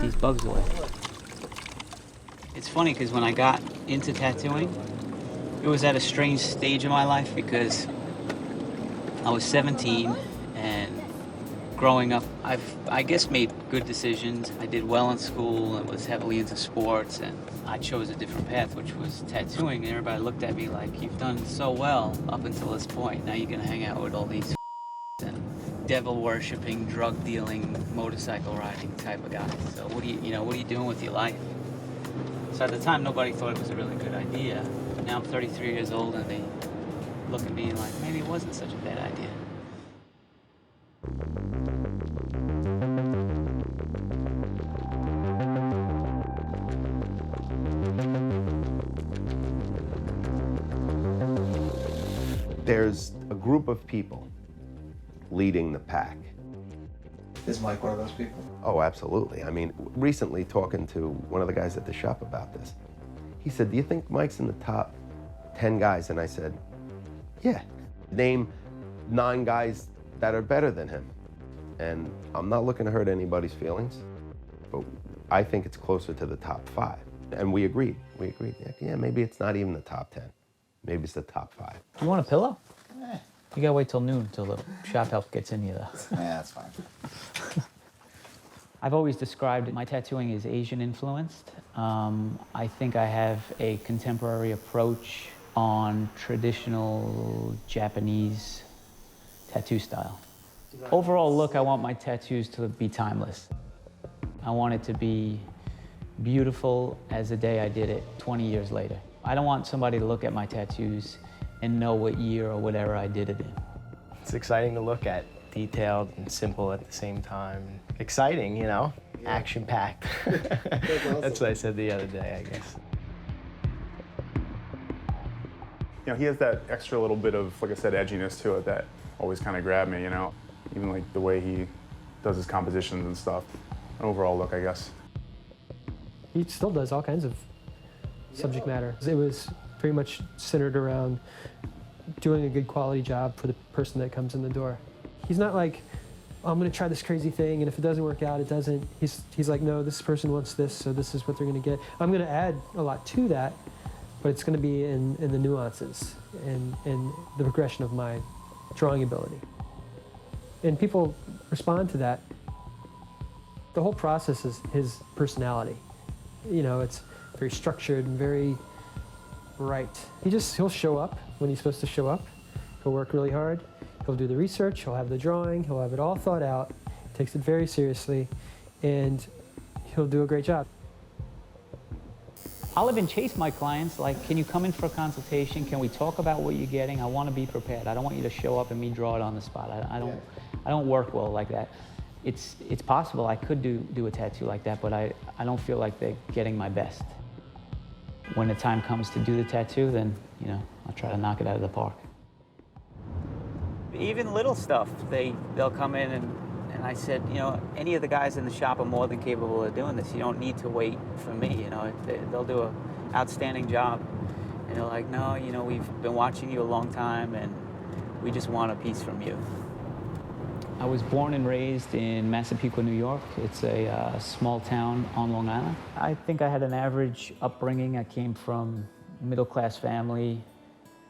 these bugs away. It's funny because when I got into tattooing, it was at a strange stage in my life because I was 17 and growing up, I guess made good decisions. I did well in school and was heavily into sports, and I chose a different path, which was tattooing. And everybody looked at me like, you've done so well up until this point. Now you're gonna hang out with all these and devil-worshipping, drug-dealing, motorcycle riding type of guys. So what are you doing with your life? So at the time, nobody thought it was a really good idea. But now I'm 33 years old, and they look at me like, maybe it wasn't such a bad idea. There's a group of people leading the pack. Is Mike one of those people? Oh, absolutely. I mean, recently talking to one of the guys at the shop about this, he said, do you think Mike's in the top 10 guys? And I said, yeah. Name 9 guys that are better than him. And I'm not looking to hurt anybody's feelings, but I think it's closer to the top 5. And we agreed. Yeah, maybe it's not even the top 10. Maybe it's the top 5. Do you want a pillow? You gotta wait till noon till the shop help gets in you, though. Yeah, that's fine. I've always described my tattooing as Asian influenced. I think I have a contemporary approach on traditional Japanese tattoo style. Overall look, I want my tattoos to be timeless. I want it to be beautiful as the day I did it 20 years later. I don't want somebody to look at my tattoos and know what year or whatever I did it in. It's exciting to look at, detailed and simple at the same time. Exciting, you know, action-packed. That's what I said the other day, I guess. You know, he has that extra little bit of, like I said, edginess to it that always kind of grabbed me, you know? Even like the way he does his compositions and stuff. Overall look, I guess. He still does all kinds of subject matter. It was pretty much centered around doing a good quality job for the person that comes in the door. He's not like, oh, I'm gonna try this crazy thing, and if it doesn't work out, it doesn't. He's like, no, this person wants this, so this is what they're gonna get. I'm gonna add a lot to that, but it's gonna be in the nuances and the progression of my drawing ability. And people respond to that. The whole process is his personality. You know, it's very structured and very right. He'll show up when he's supposed to show up. He'll work really hard. He'll do the research, he'll have the drawing, he'll have it all thought out, takes it very seriously, and he'll do a great job. I'll even chase my clients, like, can you come in for a consultation? Can we talk about what you're getting? I want to be prepared. I don't want you to show up and me draw it on the spot. I don't work well like that. It's possible I could do a tattoo like that, but I don't feel like they're getting my best. When the time comes to do the tattoo, then, you know, I'll try to knock it out of the park. Even little stuff, they'll come in and I said, you know, any of the guys in the shop are more than capable of doing this. You don't need to wait for me, you know. They'll do an outstanding job. And they're like, no, you know, we've been watching you a long time and we just want a piece from you. I was born and raised in Massapequa, New York. It's a small town on Long Island. I think I had an average upbringing. I came from a middle-class family.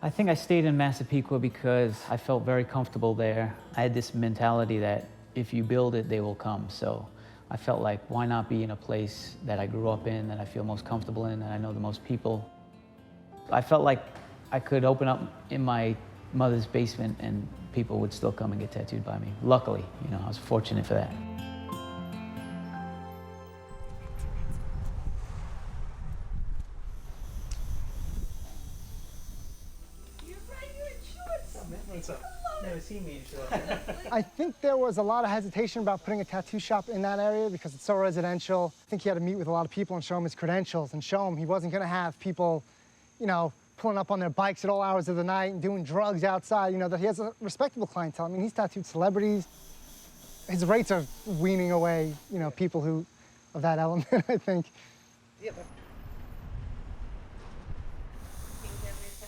I think I stayed in Massapequa because I felt very comfortable there. I had this mentality that if you build it, they will come. So I felt like, why not be in a place that I grew up in, that I feel most comfortable in, that I know the most people. I felt like I could open up in my mother's basement and people would still come and get tattooed by me. Luckily, you know, I was fortunate for that. I think there was a lot of hesitation about putting a tattoo shop in that area because it's so residential. I think he had to meet with a lot of people and show him his credentials and show him he wasn't going to have people, you know, pulling up on their bikes at all hours of the night and doing drugs outside, you know, that he has a respectable clientele. I mean, he's tattooed celebrities. His rates are weaning away, you know, people who, of that element, I think. Yeah, but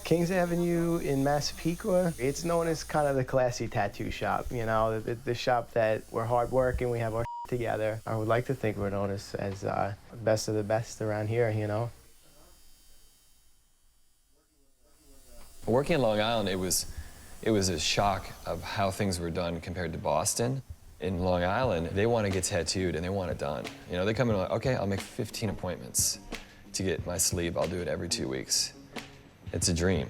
Kings Avenue in Massapequa, it's known as kind of the classy tattoo shop, you know, the shop that we're hardworking, we have our together. I would like to think we're known as best of the best around here, you know? Working in Long Island, it was a shock of how things were done compared to Boston. In Long Island, they want to get tattooed and they want it done. You know, they come in like, okay, I'll make 15 appointments to get my sleeve. I'll do it every 2 weeks. It's a dream.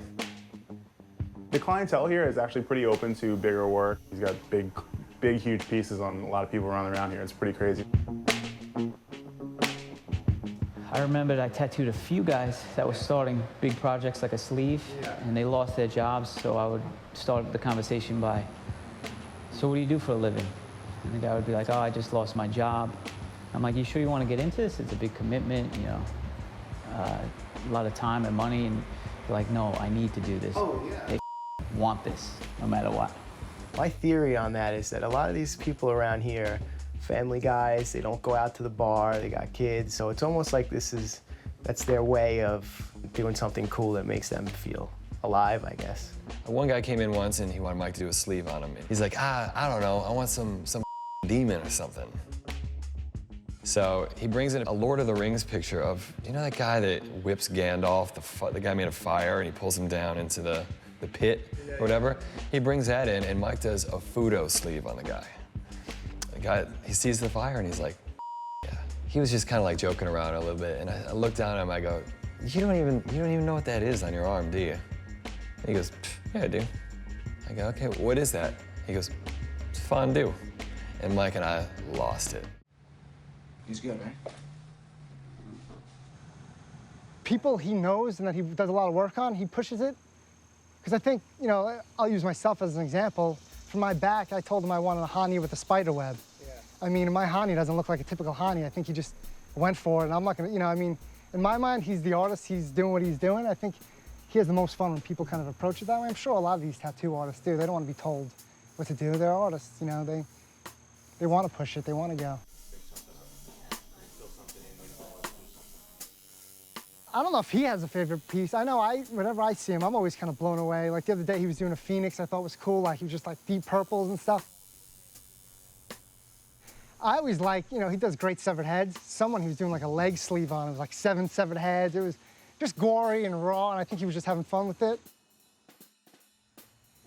The clientele here is actually pretty open to bigger work. He's got big, huge pieces on a lot of people around here. It's pretty crazy. I remember I tattooed a few guys that were starting big projects like a sleeve, and they lost their jobs, so I would start the conversation by, so what do you do for a living? And the guy would be like, oh, I just lost my job. I'm like, you sure you want to get into this? It's a big commitment, you know, a lot of time and money, and they're like, no, I need to do this. Oh, yeah. They want this, no matter what. My theory on that is that a lot of these people around here, family guys, they don't go out to the bar, they got kids, so it's almost like that's their way of doing something cool that makes them feel alive, I guess. One guy came in once and he wanted Mike to do a sleeve on him. He's like, I don't know, I want some demon or something. So he brings in a Lord of the Rings picture of, you know that guy that whips Gandalf, the guy made of fire, and he pulls him down into the pit or whatever? He brings that in, and Mike does a Fudo sleeve on the guy. The guy, he sees the fire and he's like, yeah. He was just kind of like joking around a little bit, and I look down at him, I go, you don't even know what that is on your arm, do you? And he goes, yeah, I do. I go, okay, what is that? He goes, it's fondue. And Mike and I lost it. He's good, right? People he knows and that he does a lot of work on, he pushes it. Because I think, you know, I'll use myself as an example. For my back, I told him I wanted a Hani with a spider web. Yeah. I mean, my Hani doesn't look like a typical Hani. I think he just went for it, and I'm not gonna, you know, I mean, in my mind, he's the artist, he's doing what he's doing. I think he has the most fun when people kind of approach it that way. I'm sure a lot of these tattoo artists do. They don't want to be told what to do. They're artists, you know, they want to push it, they want to go. I don't know if he has a favorite piece. I know whenever I see him, I'm always kind of blown away. Like the other day, he was doing a Phoenix I thought was cool. Like he was just like deep purples and stuff. I always like, you know, he does great severed heads. Someone he was doing like a leg sleeve on. It was like 7 severed heads. It was just gory and raw, and I think he was just having fun with it.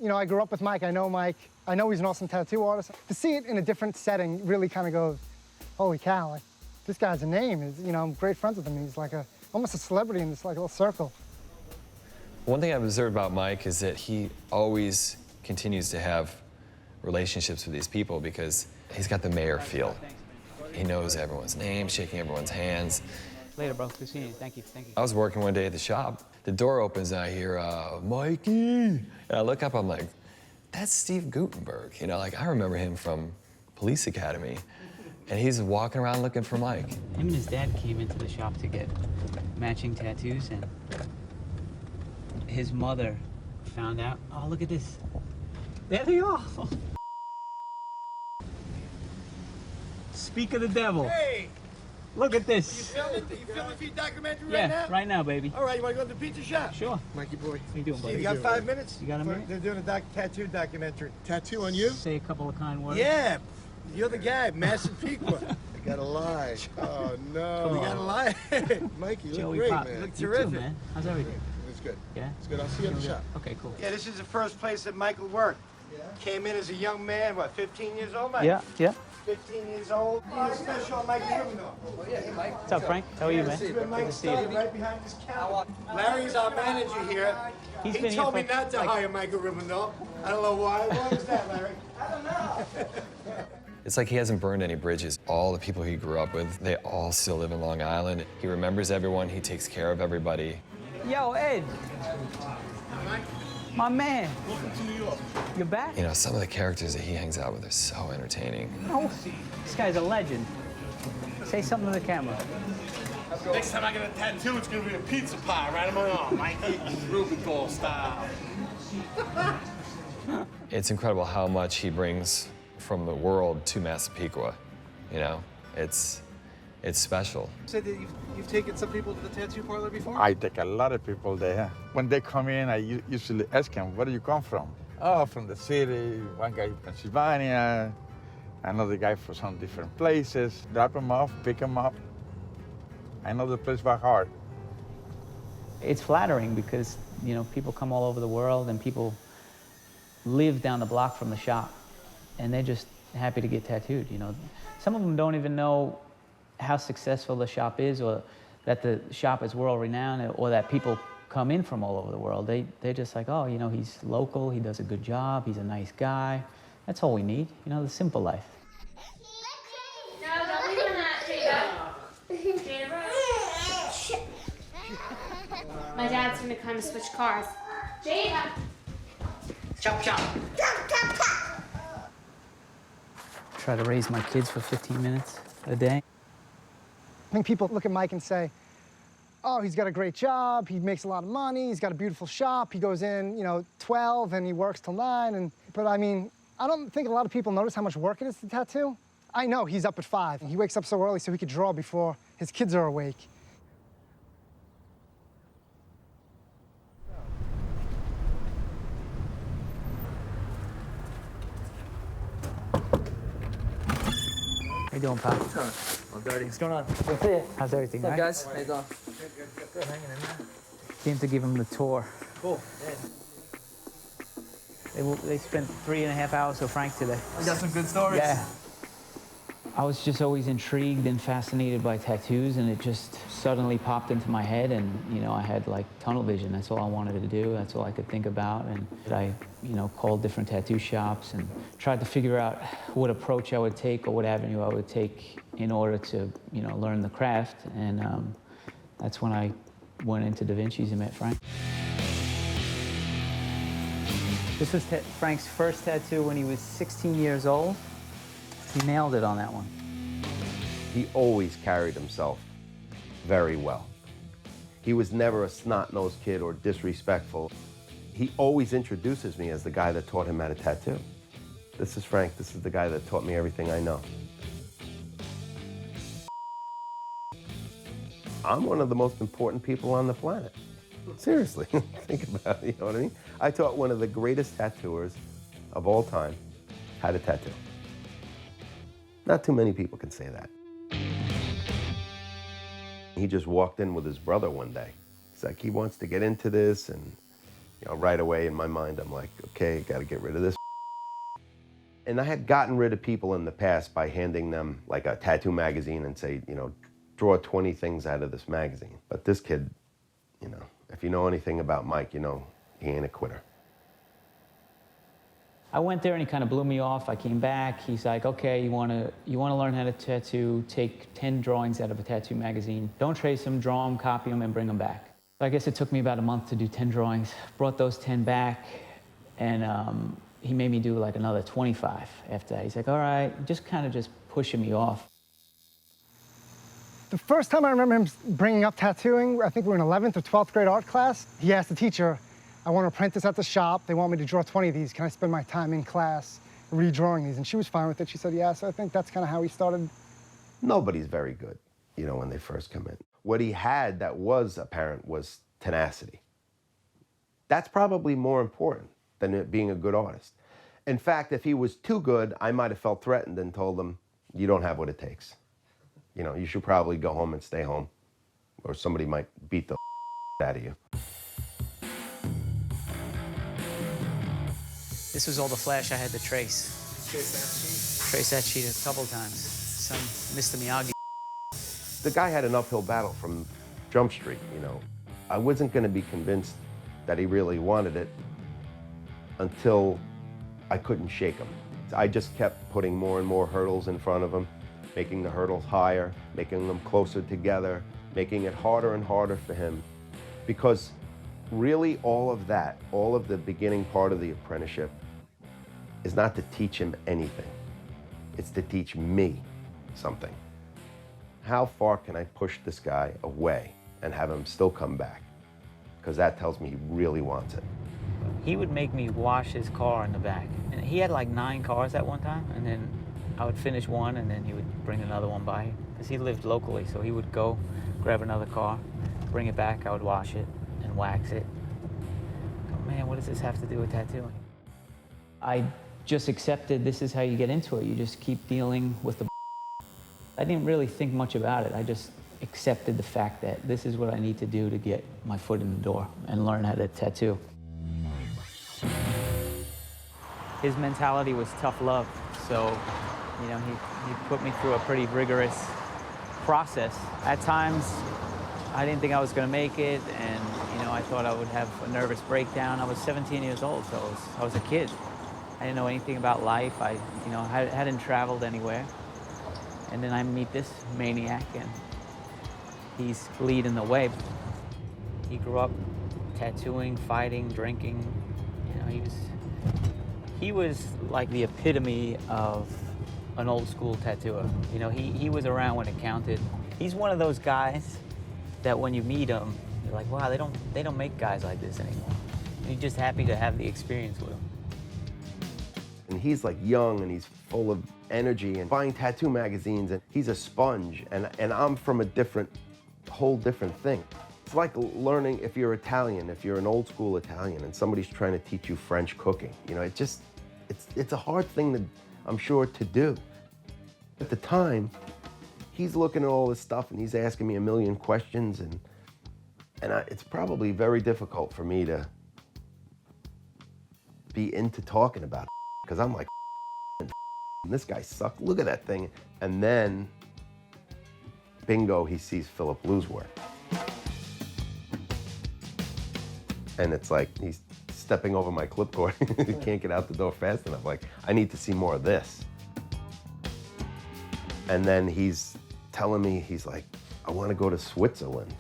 You know, I grew up with Mike. I know Mike. I know he's an awesome tattoo artist. To see it in a different setting really kind of goes, holy cow, like this guy's a name. You know, I'm great friends with him. He's like almost a celebrity in this like little circle. One thing I've observed about Mike is that he always continues to have relationships with these people because he's got the mayor feel. He knows everyone's name, shaking everyone's hands. Later, bro. Good seeing you. Thank you. Thank you. I was working one day at the shop. The door opens and I hear, Mikey. And I look up, I'm like, that's Steve Gutenberg. You know, like I remember him from Police Academy. And he's walking around looking for Mike. Him and his dad came into the shop to get matching tattoos, and his mother found out. Oh, look at this. There they are. Speak of the devil. Hey! Look at this. You filming for your documentary Yeah, right now? right now, baby. All right, you want to go to the pizza shop? Sure. Mikey boy. How you doing, buddy? You got 5 minutes? You got a minute? They're doing a tattoo documentary. Tattoo on you? Say a couple of kind words. Yeah. You're the guy, Massapequa. I gotta lie. Oh, no. Come You on. gotta lie. Mikey, you look Joey great, Pop. man. You look You too, terrific. man. How's everything? It's good. Yeah? It's good. I'll see you at the shop. Okay, cool. Yeah, this is the first place that Michael worked. Yeah. Came in as a young man, what, 15 years old, Mike? Yeah, yeah. 15 years old. He's special on Mike Rubendall. Oh, yeah, hey, Mike. What's up, Frank? How are you, man? This is where Mike Good to see you. started, right behind this counter. Larry's our manager here. He's He been told here me for, not to like- hire Michael Rubendall. I don't know why. Why was that, Larry? I don't know. It's like he hasn't burned any bridges. All the people he grew up with, they all still live in Long Island. He remembers everyone, he takes care of everybody. Yo, Ed. My man. Welcome to New York. You're back? You know, some of the characters that he hangs out with are so entertaining. Oh, this guy's a legend. Say something to the camera. Next time I get a tattoo, it's gonna be a pizza pie right on my arm, Mikey. Rubendall style. It's incredible how much he brings from the world to Massapequa. You know, it's special. You said that you've taken some people to the tattoo parlor before? I take a lot of people there. When they come in, I usually ask them, where do you come from? Oh, from the city, one guy from Pennsylvania. I know the guy for some different places, drop him off, pick him up. I know the place by heart. It's flattering because, you know, people come all over the world and people live down the block from the shop and they're just happy to get tattooed, you know. Some of them don't even know how successful the shop is or that the shop is world renowned or that people come in from all over the world. They're just like, oh, you know, he's local, he does a good job, he's a nice guy. That's all we need, you know, the simple life. No, don't leave him that, Jada. My dad's gonna come to switch cars. Jada! Chop, chop. Chop, chop, chop! Try to raise my kids for 15 minutes a day. I think people look at Mike and say, oh, he's got a great job, he makes a lot of money, he's got a beautiful shop, he goes in, you know, 12 and he works till 9. But I mean, I don't think a lot of people notice how much work it is to tattoo. I know he's up at 5. He wakes up so early so he could draw before his kids are awake. How you doing, Pop? What's going on? Good to see you. How's everything, What's up, right? guys? How you doing? Good, hanging in there. Came to give him the tour. Cool. They spent 3.5 hours with Frank today. You got some good stories? Yeah. I was just always intrigued and fascinated by tattoos, and it just suddenly popped into my head, and, you know, I had like tunnel vision. That's all I wanted to do. That's all I could think about. And I, you know, called different tattoo shops and tried to figure out what approach I would take or what avenue I would take in order to, you know, learn the craft. And that's when I went into Da Vinci's and met Frank. This was Frank's first tattoo when he was 16 years old. He nailed it on that one. He always carried himself very well. He was never a snot-nosed kid or disrespectful. He always introduces me as the guy that taught him how to tattoo. This is Frank. This is the guy that taught me everything I know. I'm one of the most important people on the planet. Seriously, think about it, you know what I mean? I taught one of the greatest tattooers of all time how to tattoo. Not too many people can say that. He just walked in with his brother one day. It's like he wants to get into this, and, you know, right away in my mind, I'm like, okay, gotta get rid of this. And I had gotten rid of people in the past by handing them like a tattoo magazine and say, you know, draw 20 things out of this magazine. But this kid, you know, if you know anything about Mike, you know he ain't a quitter. I went there and he kind of blew me off. I came back. He's like, okay, you want to learn how to tattoo, take 10 drawings out of a tattoo magazine. Don't trace them, draw them, copy them, and bring them back. So I guess it took me about a month to do 10 drawings. Brought those 10 back, and he made me do like another 25 after that. He's like, all right, just kind of just pushing me off. The first time I remember him bringing up tattooing, I think we were in 11th or 12th grade art class. He asked the teacher, I want to apprentice at the shop. They want me to draw 20 of these. Can I spend my time in class redrawing these? And she was fine with it. She said, yeah, so I think that's kind of how he started. Nobody's very good, you know, when they first come in. What he had that was apparent was tenacity. That's probably more important than it being a good artist. In fact, if he was too good, I might have felt threatened and told him, you don't have what it takes. You know, you should probably go home and stay home, or somebody might beat the out of you. This was all the flash I had to trace. Trace that sheet a couple times. Some Mr. Miyagi. The guy had an uphill battle from Jump Street, you know. I wasn't going to be convinced that he really wanted it until I couldn't shake him. I just kept putting more and more hurdles in front of him, making the hurdles higher, making them closer together, making it harder and harder for him. Because really all of that, all of the beginning part of the apprenticeship is not to teach him anything. It's to teach me something. How far can I push this guy away and have him still come back? Because that tells me he really wants it. He would make me wash his car in the back. And he had like 9 cars at one time, and then I would finish one, and then he would bring another one by. Because he lived locally, so he would go, grab another car, bring it back, I would wash it and wax it. Oh man, what does this have to do with tattooing? I just accepted this is how you get into it. You just keep dealing with the I didn't really think much about it. I just accepted the fact that this is what I need to do to get my foot in the door and learn how to tattoo. His mentality was tough love, so you know, he put me through a pretty rigorous process. At times, I didn't think I was going to make it, and you know, I thought I would have a nervous breakdown. I was 17 years old, so I was a kid. I didn't know anything about life. I hadn't traveled anywhere. And then I meet this maniac, and he's leading the way. He grew up tattooing, fighting, drinking. You know, he was like the epitome of an old school tattooer. You know, he was around when it counted. He's one of those guys that when you meet him, you're like, wow, they don't make guys like this anymore. And you're just happy to have the experience with him. And he's like young and he's full of energy and buying tattoo magazines, and he's a sponge, and I'm from a whole different thing. It's like learning, if you're Italian, if you're an old school Italian and somebody's trying to teach you French cooking, you know, it's a hard thing I'm sure to do. At the time, he's looking at all this stuff and he's asking me a million questions, and it's probably very difficult for me to be into talking about it, because I'm like, this guy sucked, look at that thing. And then, bingo, he sees Filip Leu's work. And it's like, he's stepping over my clipboard. He can't get out the door fast enough. Like, I need to see more of this. And then he's telling me, he's like, I want to go to Switzerland.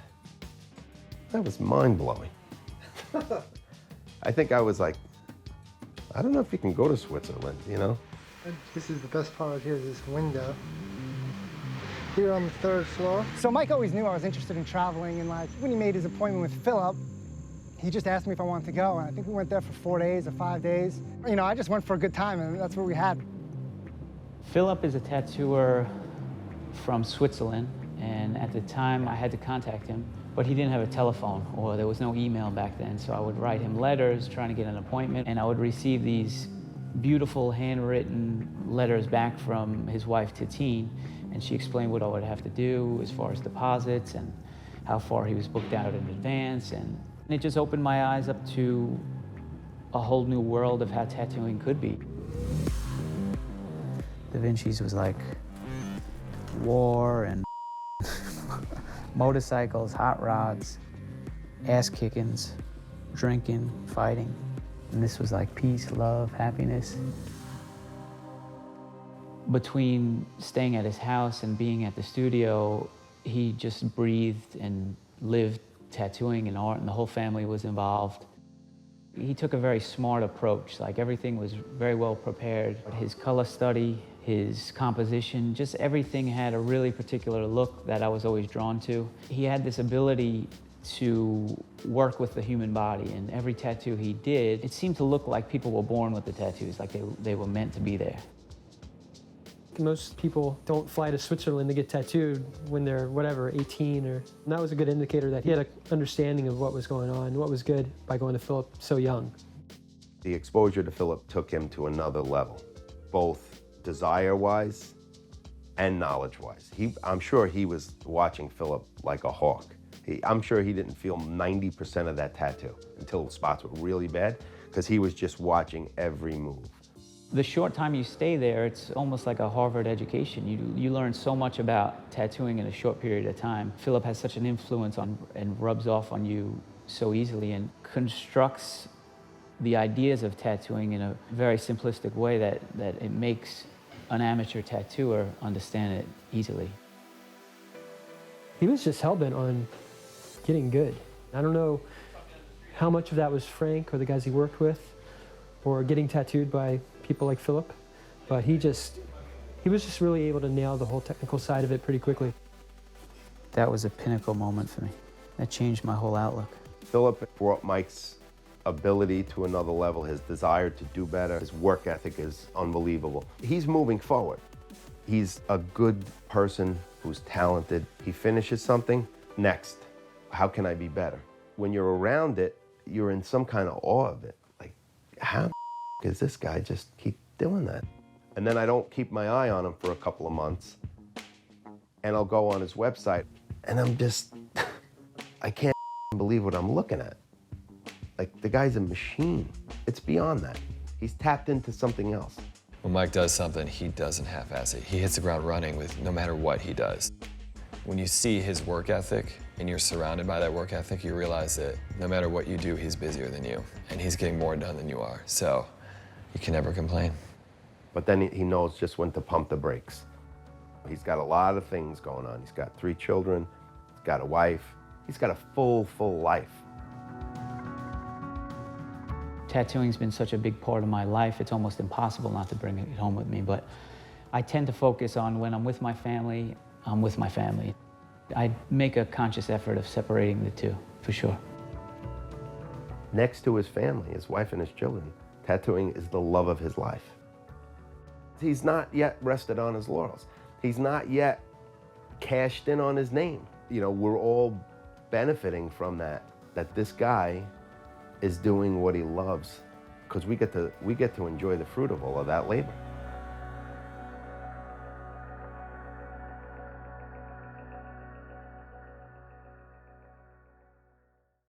That was mind-blowing. I think I was like, I don't know if you can go to Switzerland, you know? This is the best part here, this window. Here on the 3rd floor. So Mike always knew I was interested in traveling, and like when he made his appointment with Filip, he just asked me if I wanted to go, and I think we went there for 4 days or 5 days. You know, I just went for a good time, and that's what we had. Filip is a tattooer from Switzerland, and at the time I had to contact him, but he didn't have a telephone, or there was no email back then, so I would write him letters trying to get an appointment, and I would receive these beautiful handwritten letters back from his wife Tatine, and she explained what I would have to do as far as deposits and how far he was booked out in advance, and it just opened my eyes up to a whole new world of how tattooing could be. Da Vinci's was like war and motorcycles, hot rods, ass kickings, drinking, fighting. And this was like peace, love, happiness. Between staying at his house and being at the studio, he just breathed and lived tattooing and art, and the whole family was involved. He took a very smart approach, like everything was very well prepared. His color study, his composition, just everything had a really particular look that I was always drawn to. He had this ability to work with the human body, and every tattoo he did, it seemed to look like people were born with the tattoos, like they were meant to be there. Most people don't fly to Switzerland to get tattooed when they're, whatever, 18, and that was a good indicator that he had an understanding of what was going on, what was good by going to Filip so young. The exposure to Filip took him to another level, both desire-wise and knowledge-wise. I'm sure he was watching Filip like a hawk. I'm sure he didn't feel 90% of that tattoo until spots were really bad, because he was just watching every move. The short time you stay there, it's almost like a Harvard education. You learn so much about tattooing in a short period of time. Filip has such an influence on and rubs off on you so easily, and constructs the ideas of tattooing in a very simplistic way that it makes an amateur tattooer understand it easily. He was just hell-bent on getting good. I don't know how much of that was Frank or the guys he worked with, or getting tattooed by people like Filip, but he was just really able to nail the whole technical side of it pretty quickly. That was a pinnacle moment for me. That changed my whole outlook. Filip brought Mike's ability to another level, his desire to do better, his work ethic is unbelievable. He's moving forward. He's a good person who's talented. He finishes something, next, how can I be better? When you're around it, you're in some kind of awe of it. Like, how is this guy just keep doing that. And then I don't keep my eye on him for a couple of months, and I'll go on his website, and I'm just, I can't believe what I'm looking at. Like, the guy's a machine. It's beyond that. He's tapped into something else. When Mike does something, he doesn't half-ass it. He hits the ground running with no matter what he does. When you see his work ethic and you're surrounded by that work ethic, you realize that no matter what you do, he's busier than you, and he's getting more done than you are. So you can never complain. But then he knows just when to pump the brakes. He's got a lot of things going on. He's got 3 children, he's got a wife, he's got a full life. Tattooing's been such a big part of my life, it's almost impossible not to bring it home with me, but I tend to focus on when I'm with my family, I'm with my family. I make a conscious effort of separating the two, for sure. Next to his family, his wife and his children, tattooing is the love of his life. He's not yet rested on his laurels. He's not yet cashed in on his name. You know, we're all benefiting from that this guy is doing what he loves, because we get to enjoy the fruit of all of that labor.